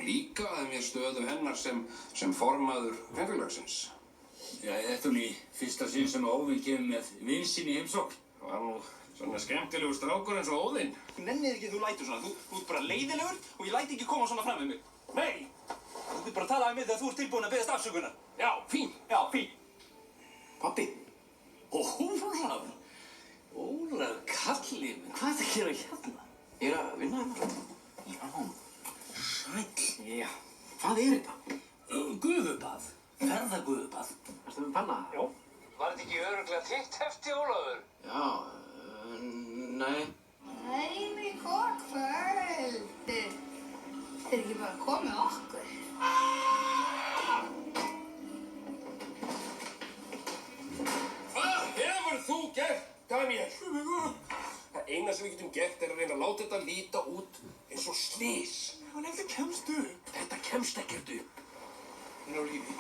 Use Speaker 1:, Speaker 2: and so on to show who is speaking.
Speaker 1: líka að mér stöðu hennar sem formaður kvenfélagsins.
Speaker 2: Já, þetta er í fyrsta sinn sem Óðinn kemur með vin sinn í heimsókn.
Speaker 1: Það var nú svona skemmtilegur strákur eins og Óðinn.
Speaker 3: Nennið ekki að þú lætur svona. Þú ert bara leiðilegur og ég læti ekki koma svona fram með mig. Nei! Þú getur bara að tala við mig þegar þú ert tilbúin að beðast afsökunar.
Speaker 1: Já, fín.
Speaker 3: Já, fín.
Speaker 4: Pabbi. Ólafur. Ólafur, kallinn. Hvað er það að gera hérna? Ég er að vinna hérna. Já. Sæll. Já. Hvað er þetta?
Speaker 2: Gufubað. Ferðagufubað.
Speaker 4: Ertu með panna?
Speaker 3: Já.
Speaker 5: Var þetta ekki örugglega þitt hefti, Ólafur?
Speaker 4: Já, nei.
Speaker 6: Nei, hvað kvöld? Þið er ekki bara að koma með okkur.
Speaker 1: Hvað hefur þú gert, Daniel? Það eina sem við getum gert er að reyna að láta þetta líta út eins og slys.
Speaker 3: Hann heldur kemst upp.
Speaker 1: Þetta kemst ekkert upp.
Speaker 3: Ég er á lífi.